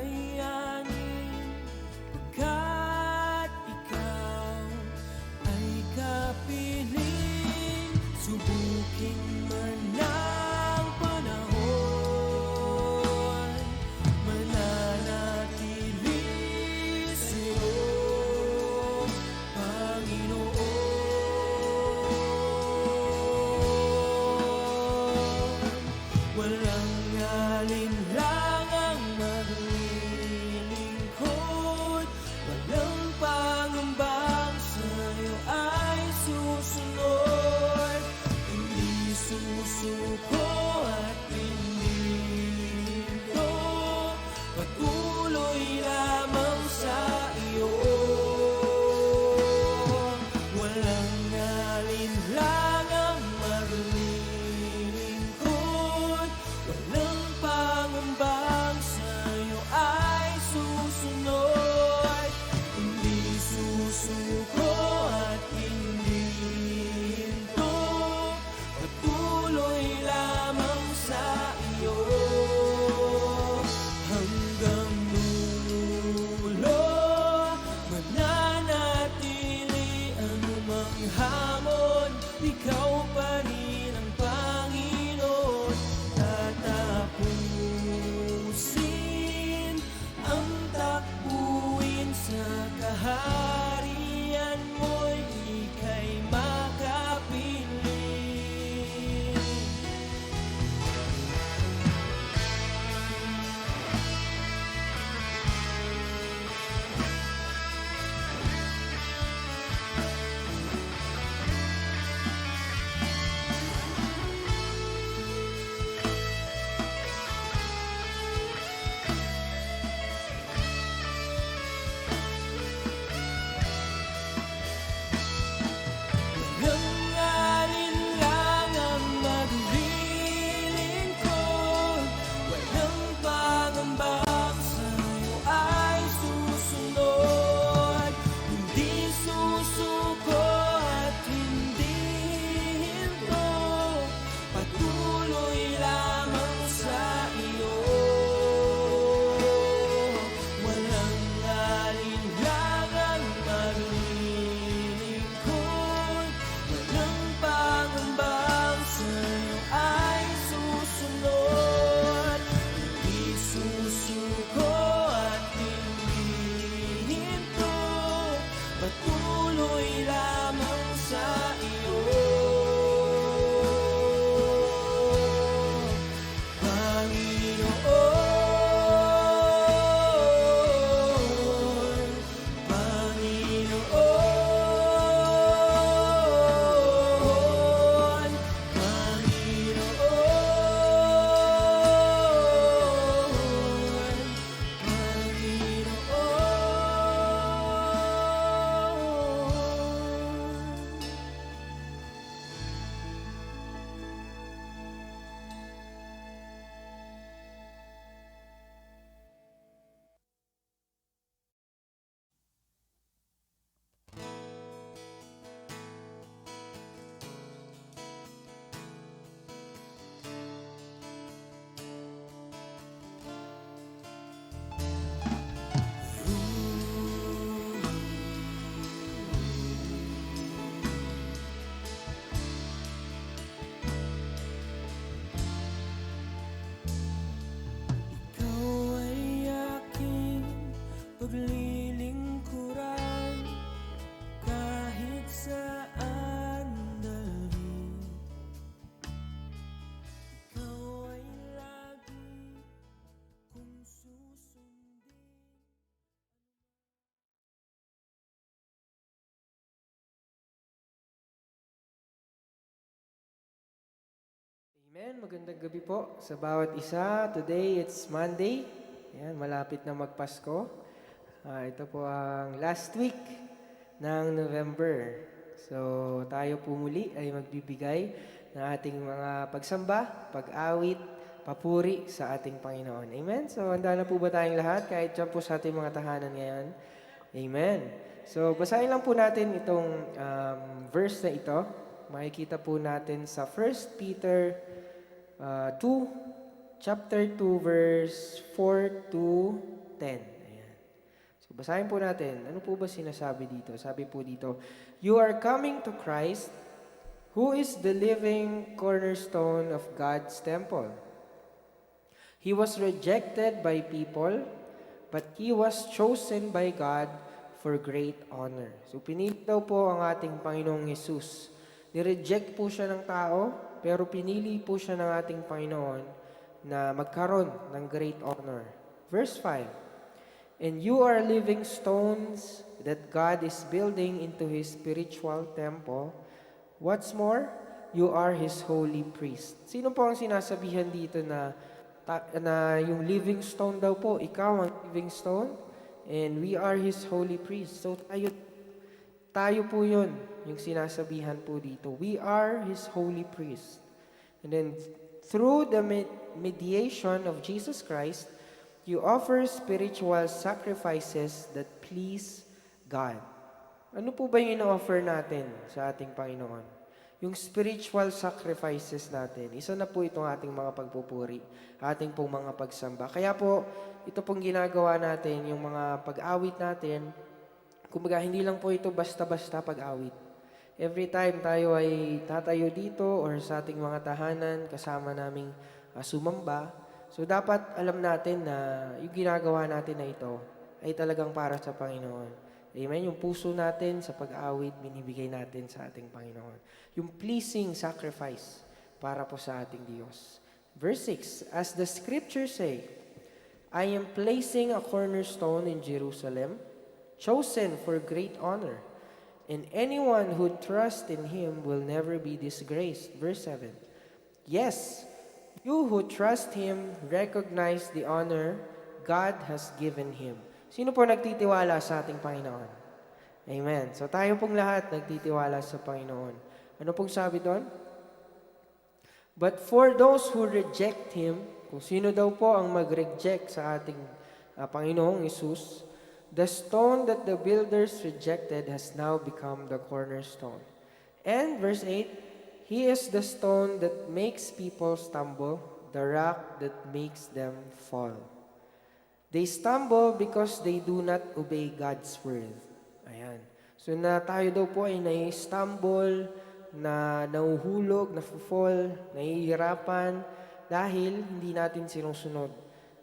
kayanin, pagkat ikaw ay kapiling. Subukin man ang panahon, mananatili sa'yo, Panginoon. Walang alinlangang maglilingkod, walang pangambang sa'yo ay susunod. Hindi susuko at hindi hinto, patuloy lamang sa iyo. Walang alinlangang maglilingkod, walang pangambang sa'yo ay susunod. Hindi susuko at hindi hinto, patuloy lamang sa iyo. Hanggang dulo, mananatili anumang hamon, ikaw pa rin ang Panginoon. Tatapusin ang takbuhin sa kaharian mo'y ika'y makapiling. Walang alinlangang maglilingkod, walang pangambang sa'yo ay susunod. Hindi susuko at hindi hinto, patuloy lamang sa iyo. Walang alinlangang maglilingkod, walang pangambang sa'yo ay susunod. Hindi susuko at hindi hinto, patuloy lamang sa iyo. Panginoon, Panginoon, Panginoon, Ikaw ay aking paglilingkuran, kahit saan dalhin. Ikaw ay lagi kong susundin. Amen. Magandang gabi po sa bawat isa. Today, it's Monday. Ayan, malapit na magpasko. Ito po ang last week ng November. So, tayo po muli ay magbibigay ng ating mga pagsamba, pag-awit, papuri sa ating Panginoon. Amen? So, handa na po ba tayong lahat? Kahit dyan po sa ating mga tahanan ngayon. Amen. So, basahin lang po natin itong verse na ito. Makikita po natin sa 1 Peter 2, chapter 2, verse 4 to 10. Ayan. So basahin po natin. Ano po ba sinasabi dito? Sabi po dito, "You are coming to Christ, who is the living cornerstone of God's temple. He was rejected by people, but He was chosen by God for great honor." So pinili daw po ang ating Panginoong Hesus. Nireject po siya ng tao, pero pinili po siya ng ating Panginoon na magkaroon ng great honor. Verse 5, "And you are living stones that God is building into His spiritual temple. What's more, you are His holy priest." Sino po ang sinasabihan dito na yung living stone daw po, ikaw ang living stone, and we are His holy priest. So tayo po yun, yung sinasabihan po dito. We are His holy priest. And then, through the mediation of Jesus Christ, you offer spiritual sacrifices that please God. Ano po ba yung ino-offer natin sa ating Panginoon? Yung spiritual sacrifices natin. Isa na po itong ating mga pagpupuri, ating pong mga pagsamba. Kaya po, ito pong ginagawa natin, yung mga pag-awit natin, kumbaga hindi lang po ito basta-basta pag-awit. Every time tayo ay tatayo dito or sa ating mga tahanan, kasama naming sumamba, so dapat alam natin na yung ginagawa natin na ito ay talagang para sa Panginoon. Amen? Yung puso natin sa pag-awit, binibigay natin sa ating Panginoon. Yung pleasing sacrifice para po sa ating Diyos. Verse 6, "As the scriptures say, I am placing a cornerstone in Jerusalem, chosen for great honor, and anyone who trusts in Him will never be disgraced." Verse 7, "Yes, you who trust Him recognize the honor God has given Him." Sino po nagtitiwala sa ating Panginoon? Amen. So tayo pong lahat nagtitiwala sa Panginoon. Ano pong sabi doon? "But for those who reject Him," kung sino daw po ang mag-reject sa ating Panginoong Hesus, "the stone that the builders rejected has now become the cornerstone." And verse 8, "He is the stone that makes people stumble, the rock that makes them fall. They stumble because they do not obey God's word." Ayan. So na tayo daw po ay nai-stumble, na nahuhulog, na-fall, nahihirapan dahil hindi natin sinusunod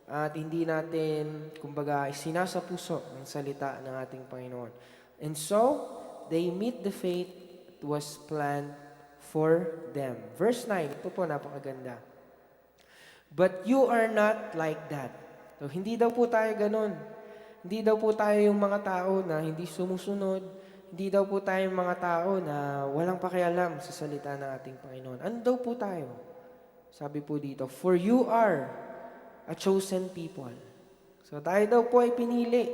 at hindi natin, kumbaga, sinasapuso ang salita ng ating Panginoon. And so, they meet the fate that was planned for them. Verse 9, ito po napakaganda. "But you are not like that." So, hindi daw po tayo ganun. Hindi daw po tayo yung mga tao na hindi sumusunod. Hindi daw po tayo yung mga tao na walang pakialam sa salita ng ating Panginoon. Ano daw po tayo? Sabi po dito, "For you are a chosen people." So, tayo daw po ay pinili.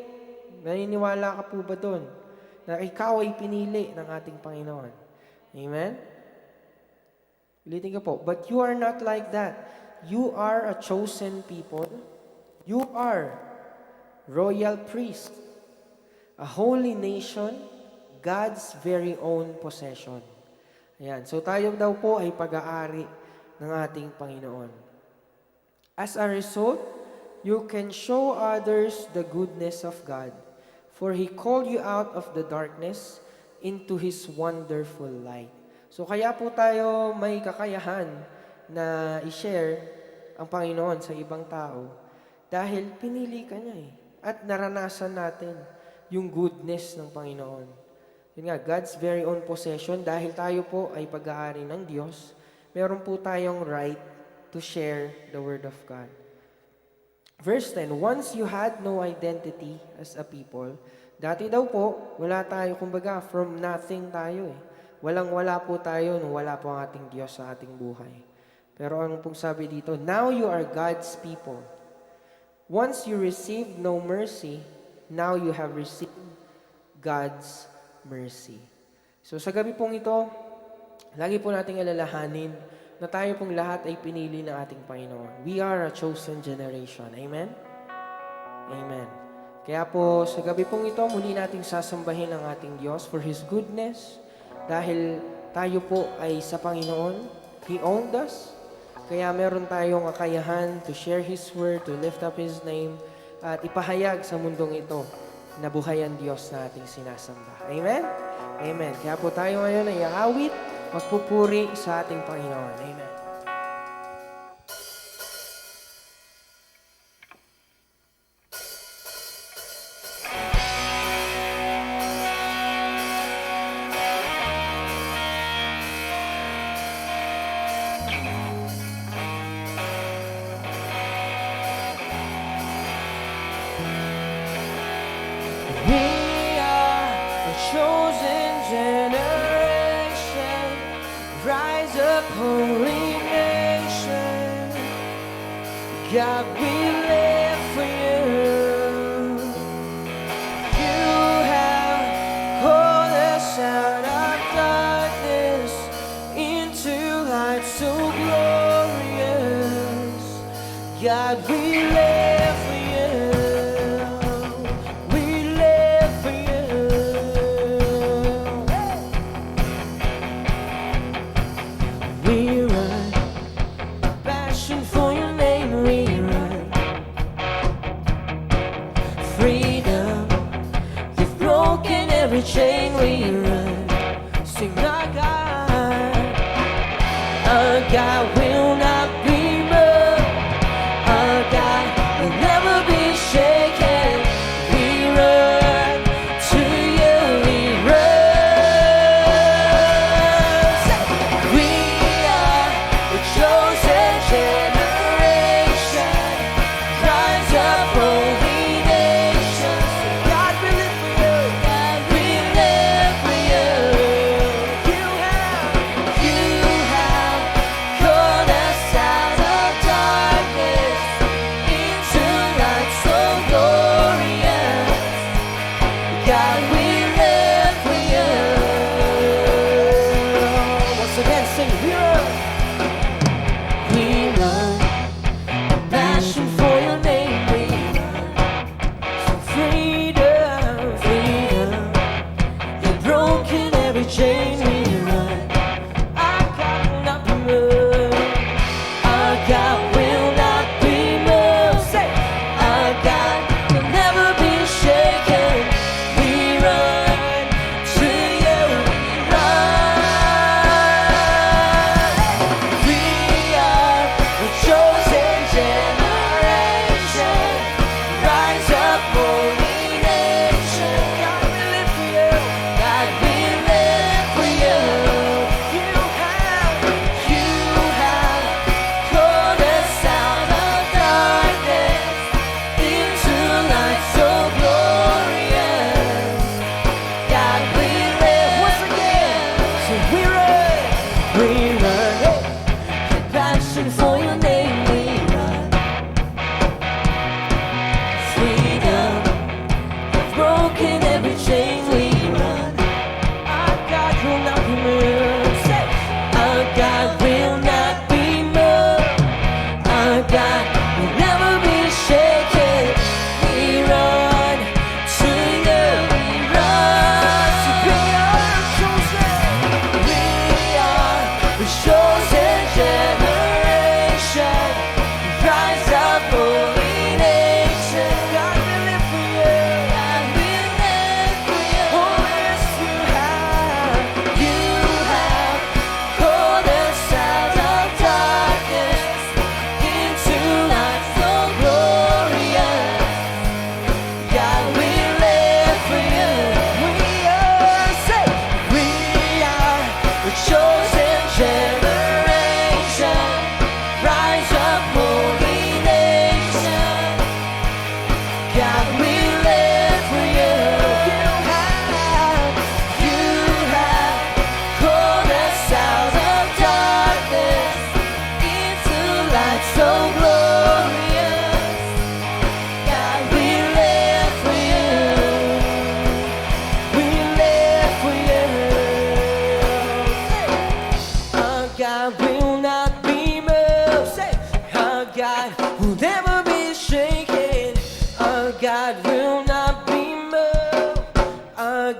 Naniniwala ka po ba doon? Na ikaw ay pinili ng ating Panginoon. Amen? Ulitin ko po, "But you are not like that. You are a chosen people. You are royal priest, a holy nation, God's very own possession." Ayan. So tayo daw po ay pag-aari ng ating Panginoon. As a result, you can show others the goodness of God, for He called you out of the darkness into His wonderful light. So kaya po tayo may kakayahan na i-share ang Panginoon sa ibang tao dahil pinili ka niya eh. At naranasan natin yung goodness ng Panginoon. Yun nga, God's very own possession. Dahil tayo po ay pag-aari ng Diyos, meron po tayong right to share the Word of God. Verse 10, "Once you had no identity as a people," dati daw po, wala tayo, kumbaga, from nothing tayo eh. Walang-wala po tayo nung wala po ang ating Diyos sa ating buhay. Pero ano pong sabi dito? "Now you are God's people. Once you received no mercy, now you have received God's mercy." So sa gabi pong ito, lagi po nating alalahanin na tayo pong lahat ay pinili ng ating Panginoon. We are a chosen generation. Amen? Amen. Kaya po sa gabi pong ito, muli nating sasambahin ang ating Diyos for His goodness. Dahil tayo po ay sa Panginoon, He owned us. Kaya meron tayong kakayahan to share His word, to lift up His name, at ipahayag sa mundong ito na buhay ang Diyos na ating sinasamba. Amen? Amen. Kaya po tayo ngayon ay aawit, magpupuri sa ating Panginoon. Amen. Chosen generation, rise up, holy nation. God, we live for you. You have called us out of darkness into light so glorious. God, we live for you. Every chain we run, sing our God will not be moved, our God will never be shaken. We run to you, we run. We are the chosen generation, rise up, holy nation. God, we live for you.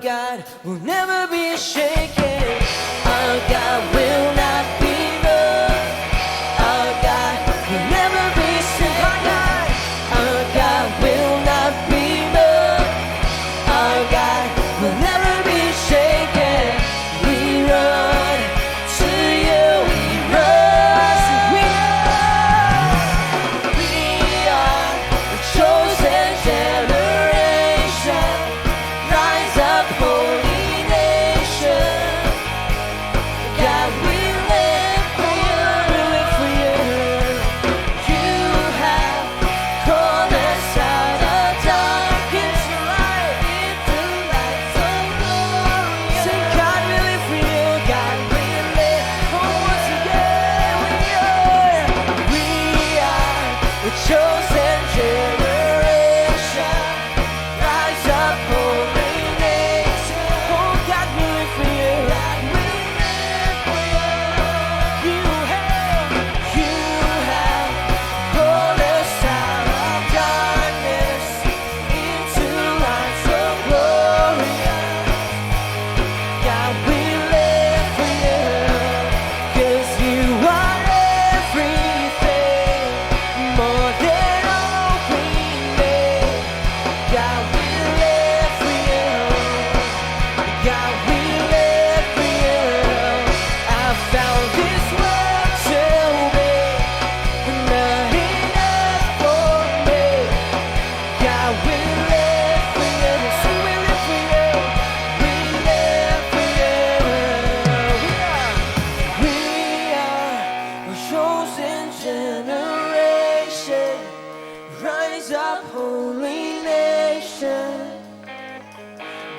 God will never be shaken. Our God will not be moved. Our God will never be shaken. Our God will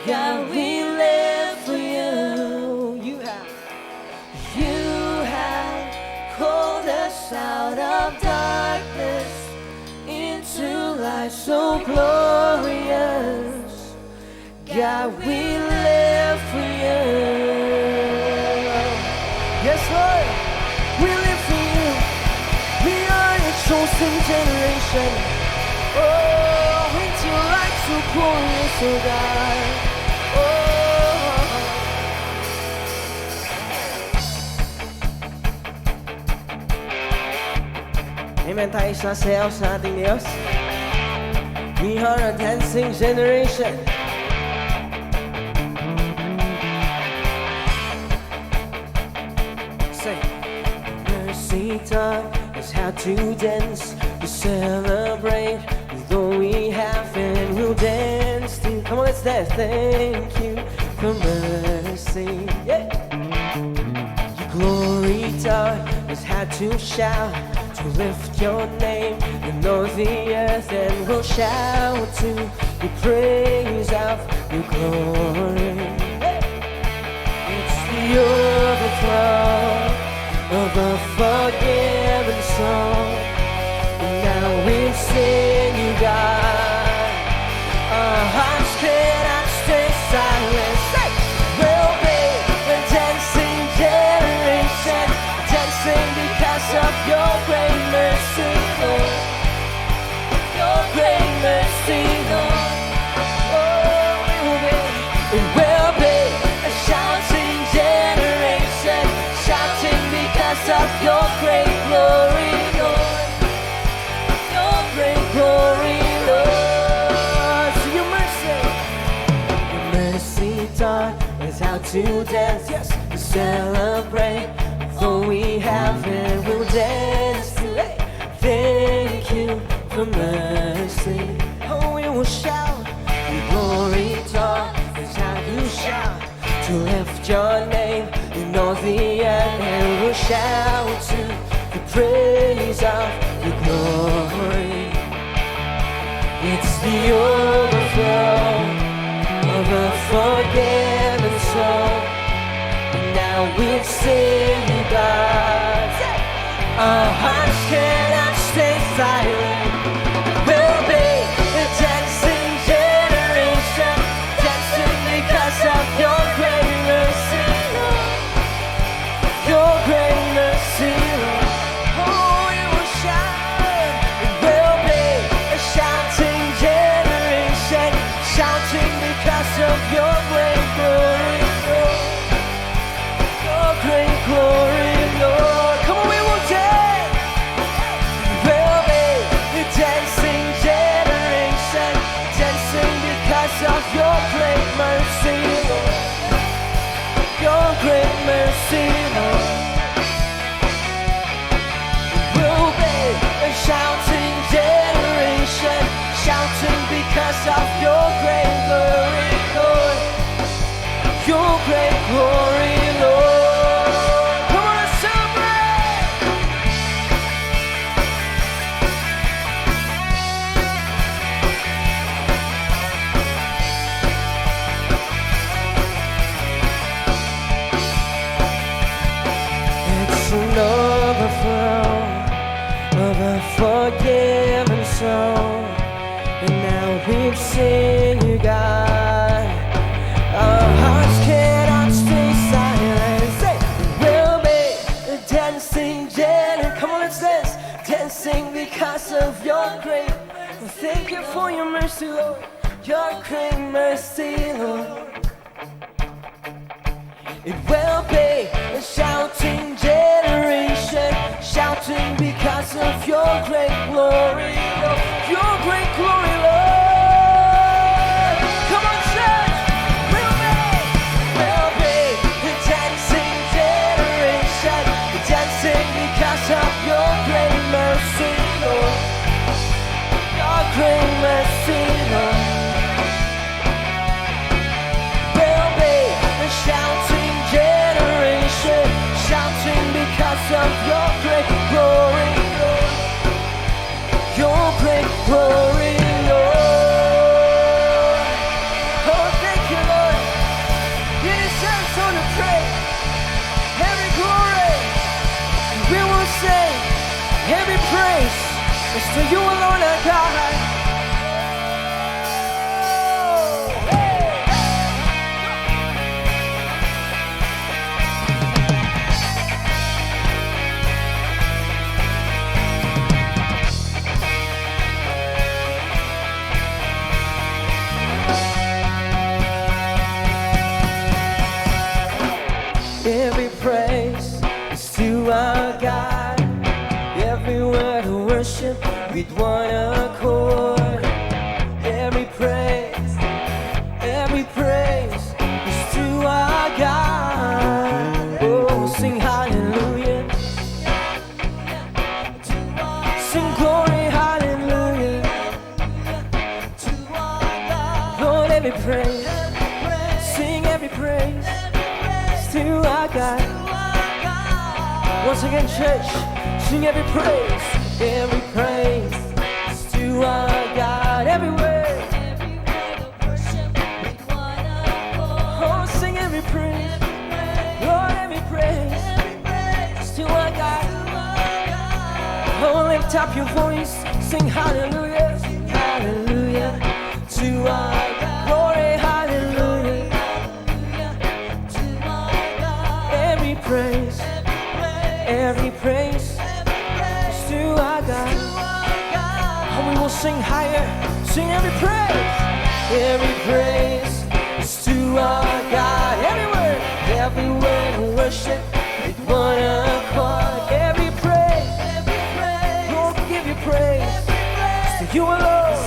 God, we live for you. You have called us out of darkness into light so glorious. God, we live for you. Yes, Lord, we live for you. We are your chosen generation. Oh, into light so glorious, oh God. Amen tayo sasayaw sa ating Diyos. We are a dancing generation. Say, mercy taught us how to dance, to celebrate, though we haven't, we'll dance too. Come on, let's dance. Thank you for mercy. Yeah. Your glory taught us how to shout, to lift your name in all the earth, and we'll shout to the praise of your glory. It's the overflow of a forgiven soul, and now we sing you, God. Our hearts cannot stay silent. We'll be a dancing generation, dancing because of your great mercy, Lord. Your great mercy, Lord. Oh, it will be a shouting generation, shouting because of your great glory, Lord. Your great glory, Lord. So your mercy taught us how to dance, yes, to celebrate. Though we haven't, we'll dance to it. Thank you for mercy. Oh, we will shout. Your glory taught us how you shout, to lift your name in all the earth, and we'll shout to the praise of your glory. It's the overflow of a forgiven soul. Now we sing you, God. Our hearts cannot stay silent. We'll be a dancing generation, dancing because of your great mercy, Lord. Your great mercy, Lord. Oh, you will shout. We'll be a shouting generation, shouting because of your great glory, Lord. Great glory, Lord. Come on, we will dance. We'll be a dancing generation, dancing because of your great mercy, Lord. Your great mercy, Lord. We'll be a shouting generation, shouting because of your great glory, Lord. Your great glory, Lord. An overflow of a forgiven soul, and now we've seen you, God. Our hearts cannot stay silent. Say, we'll be a dancing generation. Come on, let's dance. Dancing because of your great. Thank you for your mercy, Lord. Your great mercy, Lord. It will be a shouting generation, shouting because of your great glory, Lord. Your great glory, Lord. Come on, church. We'll be a dancing generation, dancing because of your great mercy, Lord. Your great mercy, Lord. We'll be a shouting generation, shouting because of your great glory, Lord. Your great glory, Lord. Oh, thank you, Lord. with one accord. Every praise is to our God. Oh, sing hallelujah, sing glory, hallelujah. Lord, every praise, sing every praise to our God. Once again, church, sing every praise is to our God. Everywhere, oh, sing every praise, Lord, every praise is to our God. Oh, lift up your voice, sing hallelujah, hallelujah to our God. Glory, hallelujah, every praise is to our God. And we will sing higher, sing every praise is to our God. Everywhere worship with one accord. Every praise, Lord, we give you praise to you alone.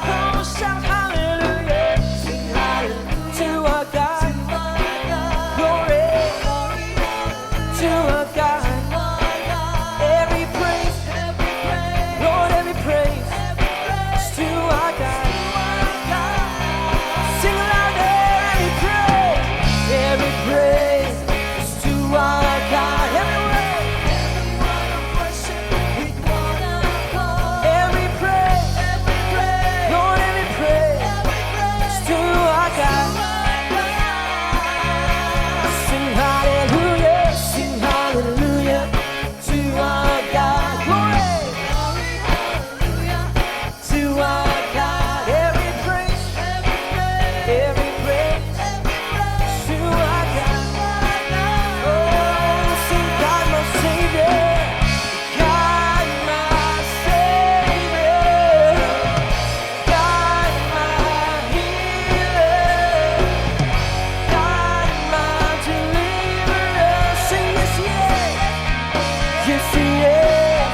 Oh, shout hallelujah, sing hallelujah to our God. Glory to our God. Every praise, Lord, every praise is to our God. Sing louder, every praise is to our God. Everywhere, every praise, Lord, every praise is to our God. Sing hallelujah, sing hallelujah to our God. Glory to our God. Every praise is to our God. Oh, sing God my Savior, God my Savior, God my healer, God my deliverer. Sing yes, yeah. Yes, He is.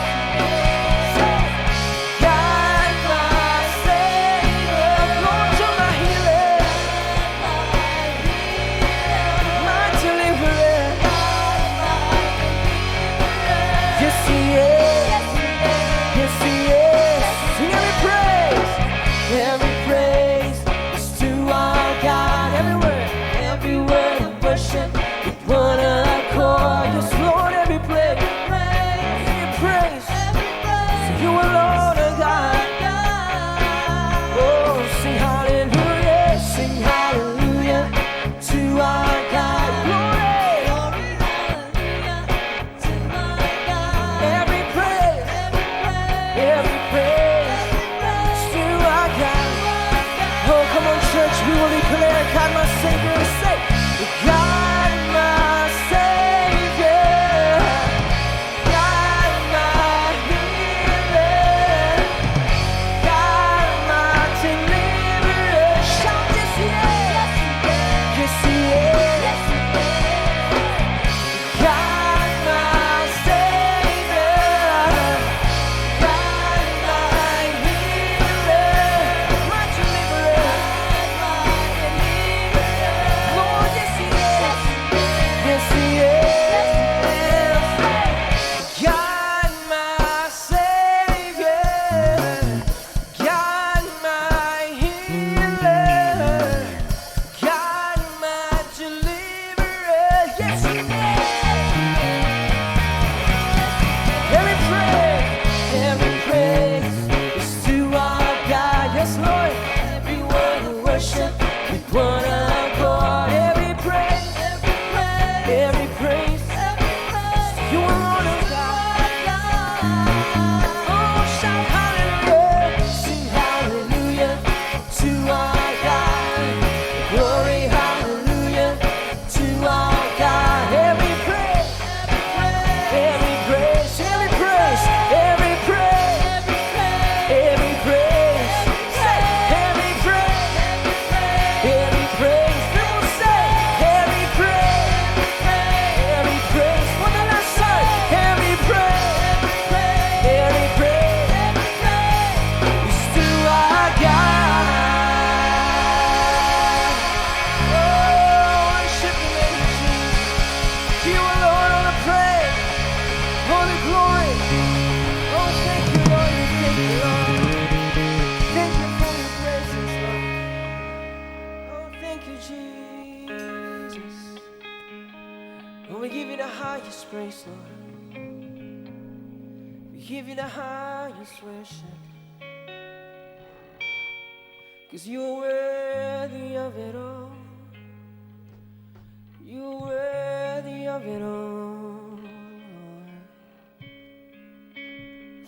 God, my Savior, Lord, you're my healer, my deliverer. Yes, He is. Yes, He is. Sing every praise is to our God. Everywhere worship with one accord. Yes, Lord, every praise to you alone, oh God. Oh, sing hallelujah to our God. Glory, every praise is to our God. Oh, come on, church, we will declare God my Savior and say, God my Savior, God my healer, God my deliverer. highest grace, Lord. We give you the highest worship, 'cause you're worthy of it all. You're worthy of it all, Lord.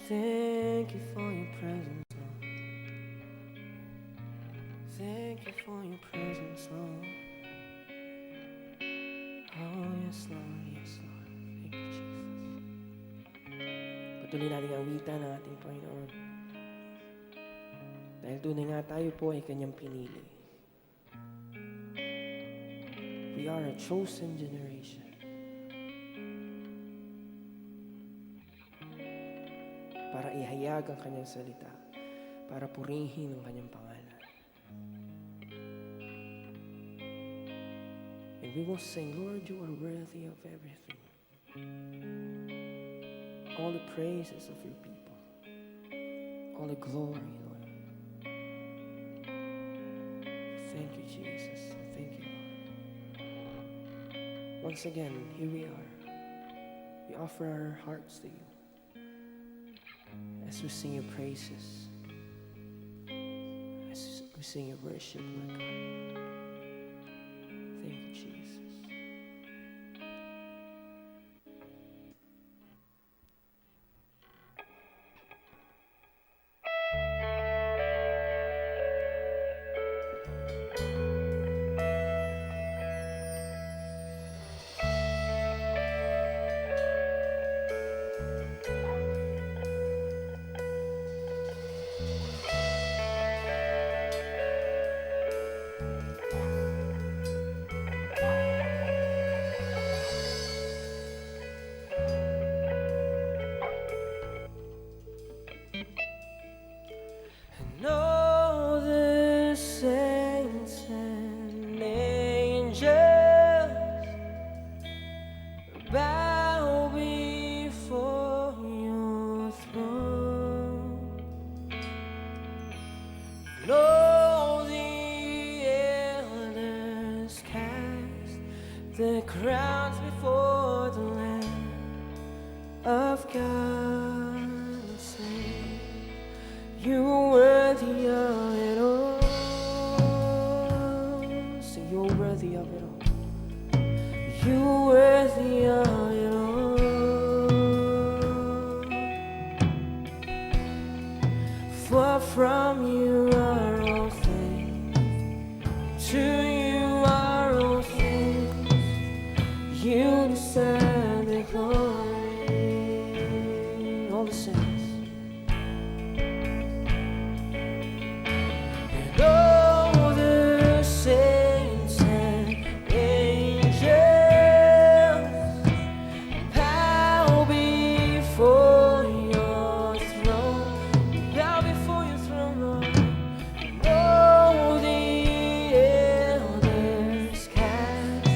Thank you for your presence, Lord. Thank you for your presence, Lord. Oh, yes, Lord. Yes, Lord. Thank you, Jesus. Patuloy natin ang wita ng ating Panginoon. Dahil tunay nga tayo po ay Kanyang pinili. We are a chosen generation. Para ihayag ang Kanyang salita. Para purihin ang Kanyang pangalan. And we will sing, Lord, you are worthy of everything. All the praises of your people. All the glory, Lord. Thank you, Jesus. Thank you, Lord. Once again, here we are. We offer our hearts to you as we sing your praises, as we sing your worship, Lord God. Thank you, Jesus. And all the saints and angels bow before your throne. And all the elders cast their crowns before the Lamb of God and say, you are worthy of it all. Say, you're worthy of it all. You're worthy of it all. For from you are all things, to you are all things. You deserve the glory. All the saints. And all the saints and angels bow before your throne. Bow before your throne, Lord. And all the elders cast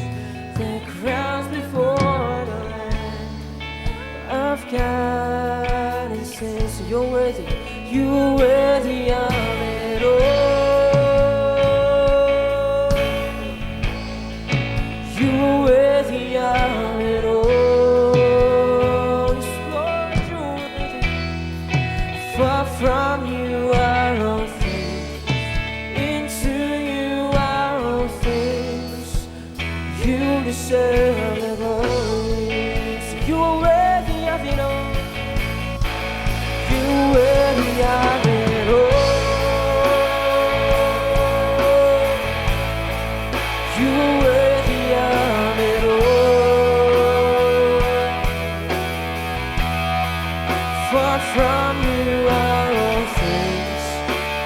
their crowns before the Lamb of God and say, so you're worthy. You're worthy of it all. You're worthy of it all. Yes, Lord, you're worthy. For from you are all things, into you are all things. You deserve the glory. So you are worthy of it all. You're worthy of it all. You're worthy of it all. For from you are all things,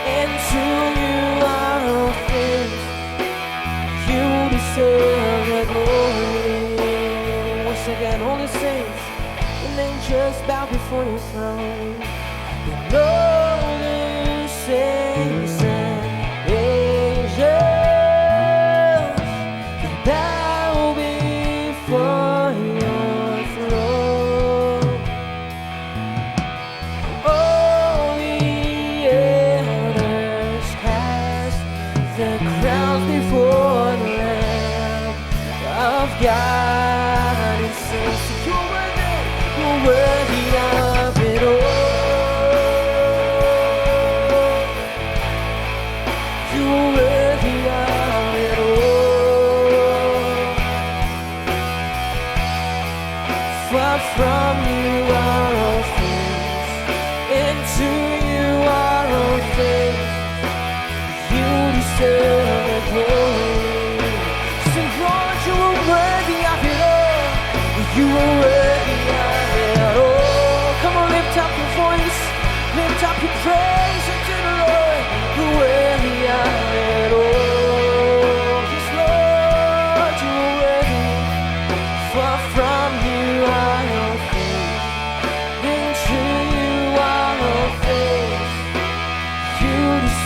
and to you are all things. You deserve the glory. Once again, all the saints and angels bow before your throne. And all the saints and angels bow before your throne. All the elders cast their crowns before the Lamb of God and say, you're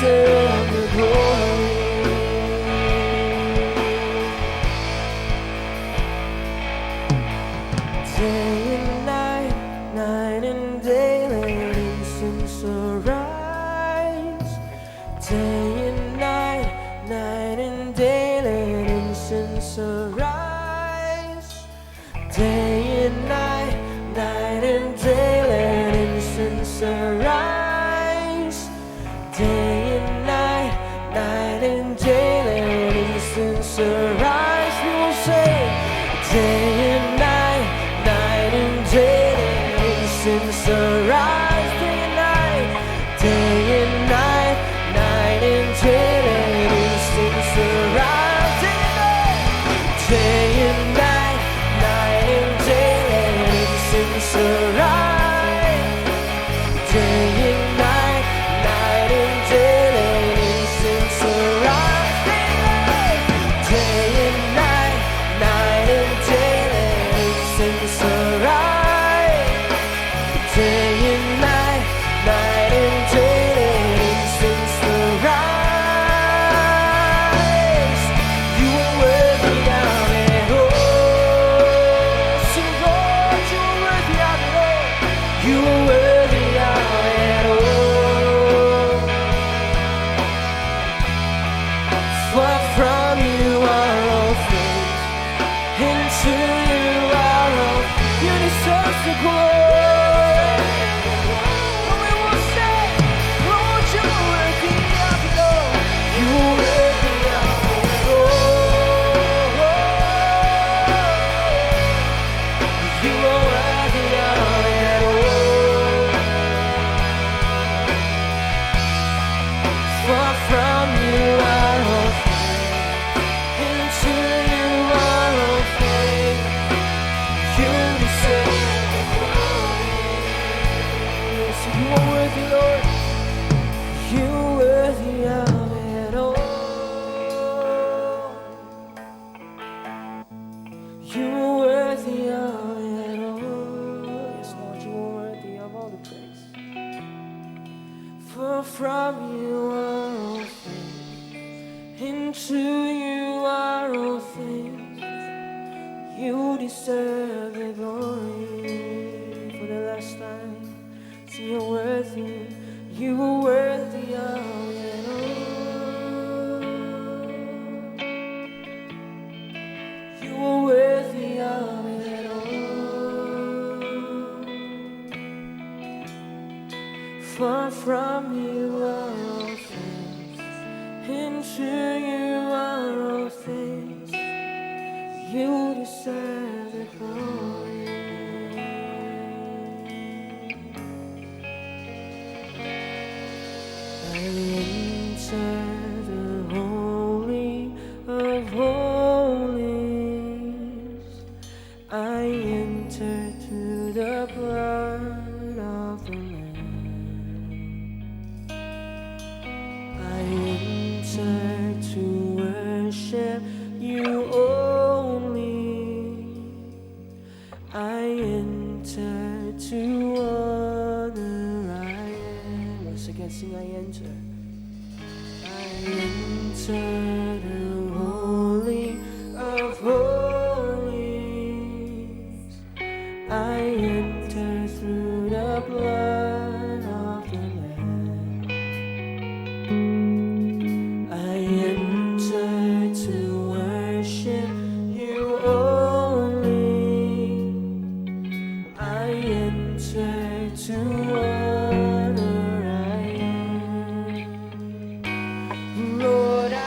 deserve the glory. Day and night, night and day, let incense arise. Day and night, night and day, let incense arise. Day and night, night and day, let incense arise. Day and night, night and day, let incense arise. We will say, day and night, night and day, let incense arise. Day and night, day and night, night and day, let incense arise. Day and night, night and day, let incense arise. Day and night, night and day, let incense arise. Day and night, night and day, let incense arise. Day and night, night and day, let incense arise. You are worthy of it all. Sing, Lord, you are worthy of it all. You are worthy of it all. For from you are all things, and to you are all. You deserve the glory. And we will say, Lord, you are worthy of it all. You are worthy of it all. You are worthy of it all. For from you are all things, and to you are all things. You deserve the glory. So you are worthy, Lord. You are worthy of it all. You are worthy of it all. Yes, Lord, you are worthy of all the praise. For from you are all things, and to you are all things. You deserve the glory. For the last time, so you're worthy. You are worthy of it all. You are worthy of it all. For from you are all things, and to you are all things. You deserve the glory. I enter the holy of holies. I enter through the blood of the Lamb. I enter to worship you only. I enter to honor. I am. Once again, sing, I enter. I enter the holy of holies. I enter through the blood of the Lamb. I enter to worship you only. I enter to honor. I am. Lord, I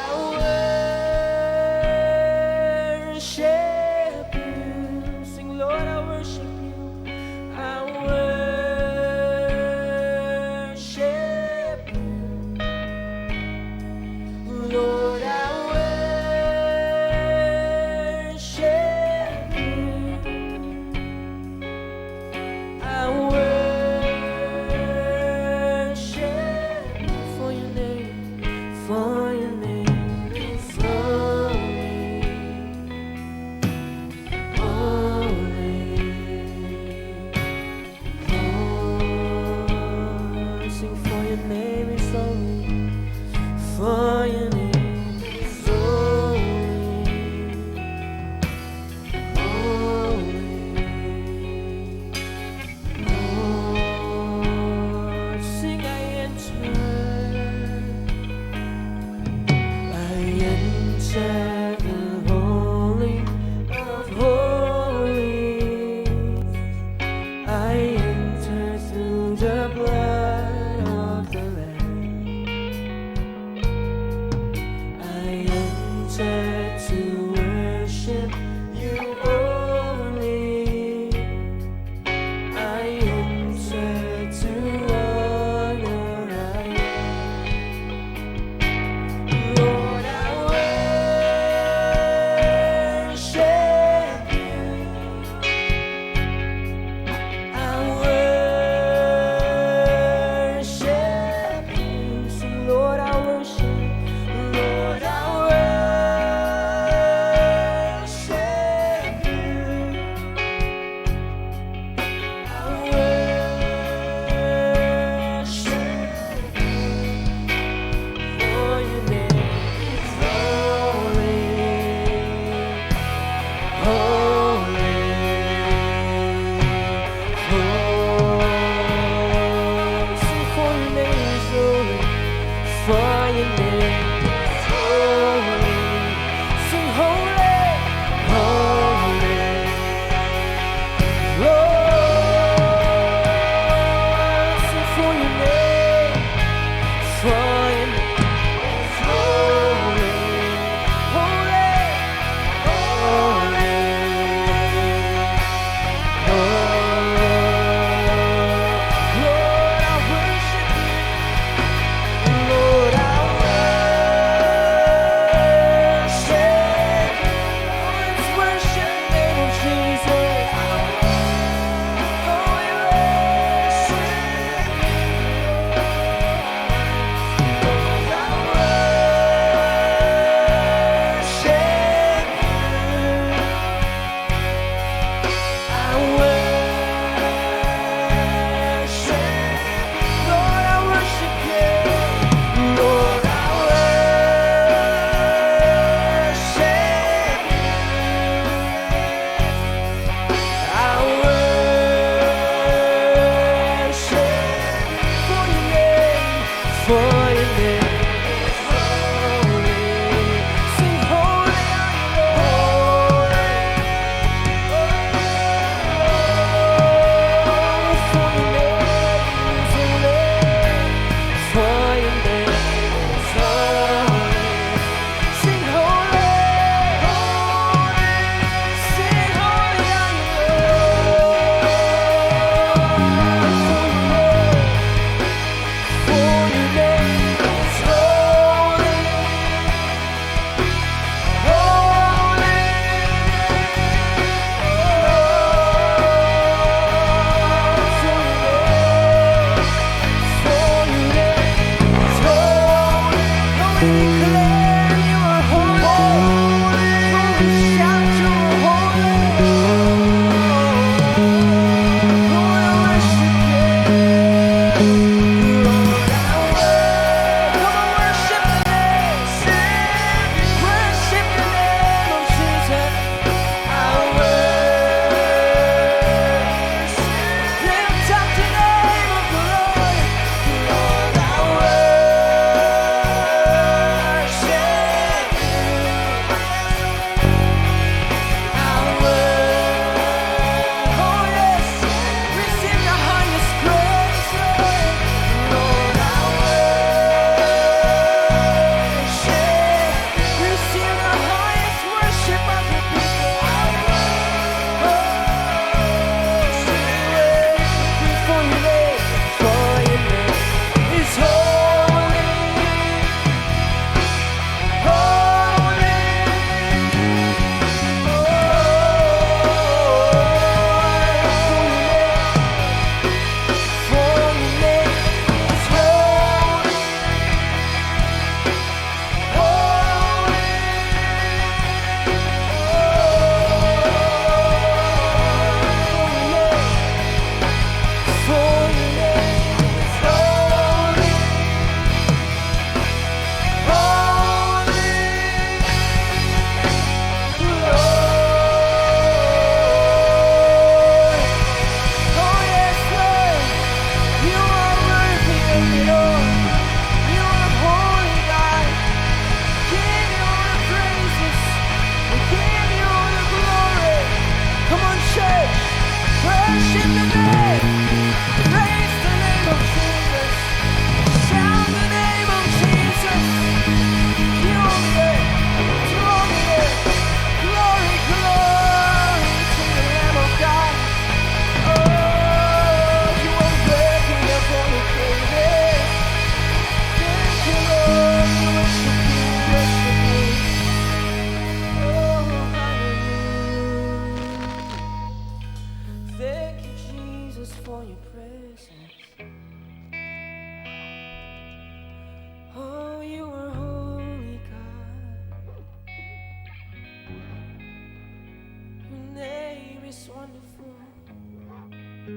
we declare you are holy. We shout you are holy. We worship you. Lord, come on, worship the name. Worship the name of Jesus. Our worship. Lift up the name of the Lord. Lord, our worship. Our worship. Oh yes, receive the highest praise, Lord. Lord, our worship. Receive the highest worship of the people. Our worship. For your name is holy, holy. For your name is holy, worship the name, praise the name of Jesus, shout the name of Jesus. You are good, glory, glory, glory to the Lamb of God. Oh, you are worthy of all the praises. Thank you, Lord, we worship you, worship you. Oh, hallelujah. Thank you, Jesus, for your presence. Oh, you are holy, God. Your name is wonderful. Oh,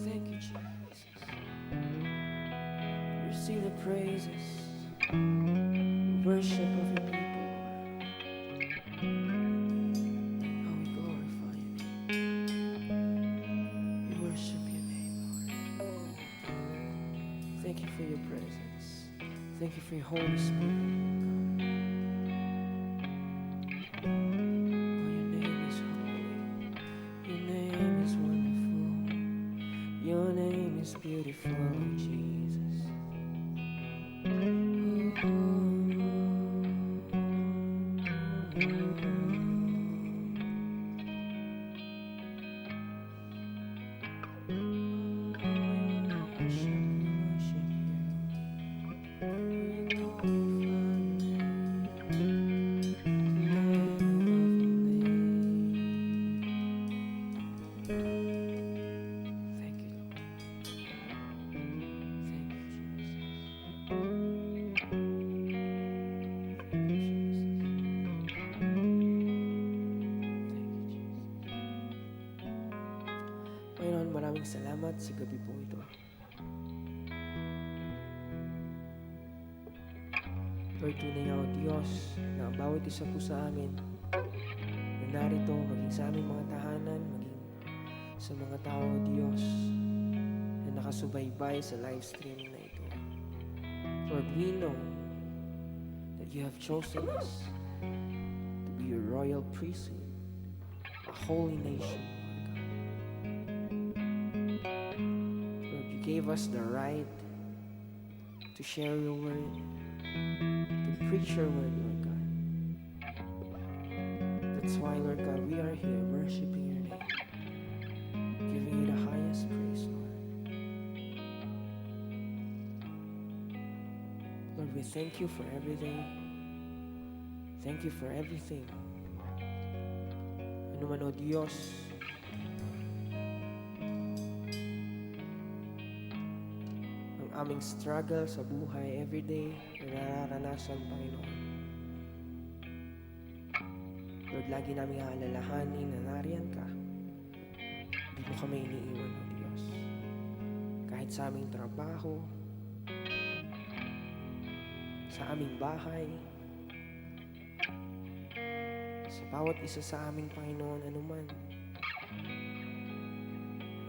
thank you, Jesus. Receive the praises, worship of your people. Oh, we glorify you. We worship your name, Lord. Thank you for your presence. Thank you for your Holy Spirit. Oh, your name is holy. Your name is wonderful. Your name is beautiful, oh Jesus. Maraming salamat sa gabi po ito. Lord, tunay nga o Diyos na ang bawat isa po sa amin na narito, maging sa aming mga tahanan, maging sa mga tao o Diyos na nakasubaybay sa live streaming na ito. Lord, we know that you have chosen us to be your royal priesthood, a holy nation. Gave us the right to share your word, to preach your word, Lord God. That's why, Lord God, we are here worshiping your name, giving you the highest praise, Lord. Lord, we thank you for everything. Thank you for everything. Ano man, O Diyos, aming struggle sa buhay everyday na nararanasan, Panginoon. Lord, lagi namin aalalahanin na nariyan ka. Hindi mo kami iniiwan, O Diyos. Kahit sa aming trabaho, sa aming bahay, sa bawat isa sa aming Panginoon, anuman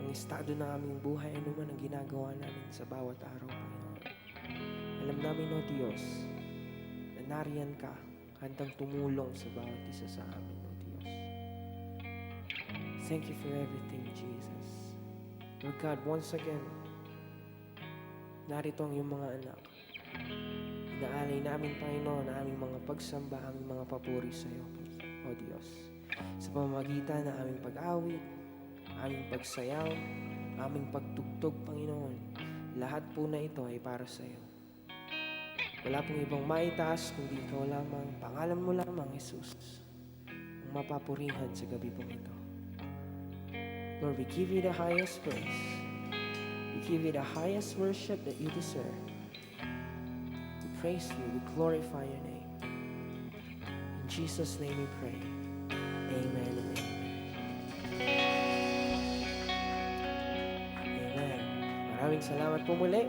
ang estado ng aming buhay, anuman ang ginagawa namin sa bawat araw, Panginoon. Alam namin, O Diyos, na nariyan ka, handang tumulong sa bawat isa sa amin, O Diyos. Thank you for everything, Jesus. Lord God, once again, narito ang iyong mga anak. Inaalay namin, Panginoon, na aming mga pagsamba, aming mga papuri sa iyo, O Diyos. Sa pamamagitan ng aming pag-awit, aming pagsayaw, aming pagtugtog, Panginoon, lahat po na ito ay para sa iyo. Wala pong ibang maitaas kundi ikaw lamang, pangalan mo lamang, Jesus, ang mapapurihan sa gabi pong ito. Lord, we give you the highest praise. We give you the highest worship that you deserve. We praise you, we glorify your name. In Jesus' name we pray. Amen and amen. Amen. Maraming salamat po muli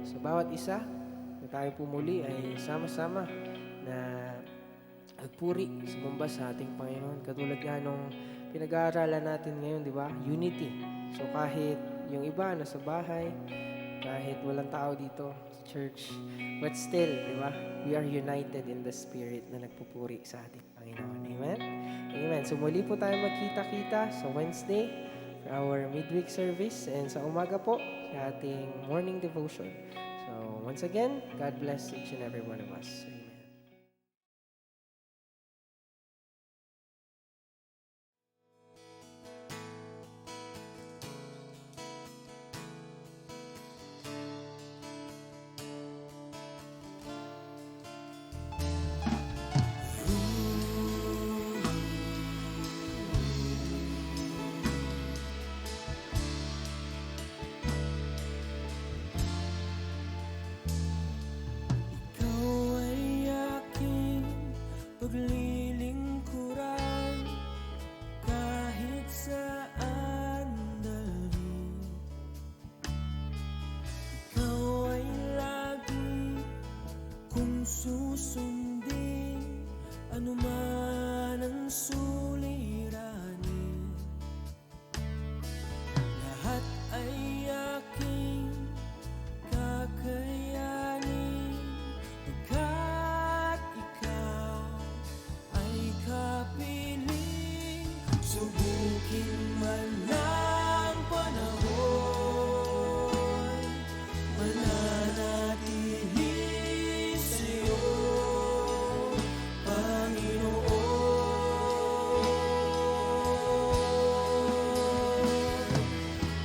sa bawat isa na tayo po muli ay sama-sama na nagpuri, sumamba sa ating Panginoon. Katulad nga nung pinag-aaralan natin ngayon, di ba? Unity. So kahit yung iba nasa bahay, kahit walang tao dito sa church, but still, di ba? We are united in the Spirit na nagpupuri sa ating Panginoon. Amen? Amen. So muli po tayo magkita-kita sa Wednesday for our midweek service and sa umaga po sa ating morning devotion. So once again, God bless each and every one of us. Amen. Paglilingkuran kahit saan dalhin. Ikaw ay lagi kung susundin, anuman ang suliranin. Lahat ay aking kakayanin, pagkat ikaw ay kapiling. Subukin man ng panahon, mananatili sa'yo, Panginoon.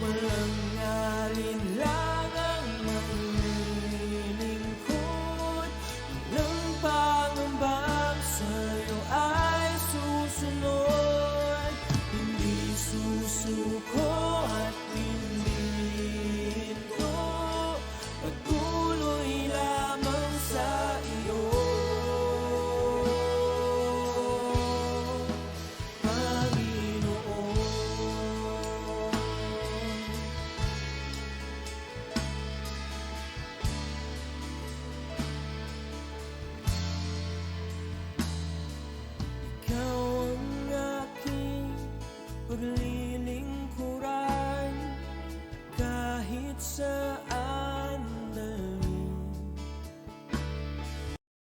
Walang alinlangang maglilingkod, walang pangambang sa'yo ay susunod. Hindi susuko at hindi hinto, pagtuloy lamang sa iyo, Panginoon. Ikaw ang aking paglilingkuran kahit saan dalhin.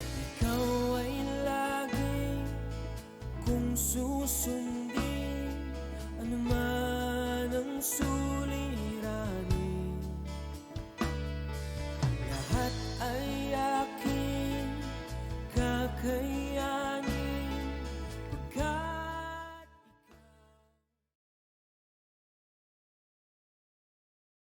Ikaw ay lagi kung susunod,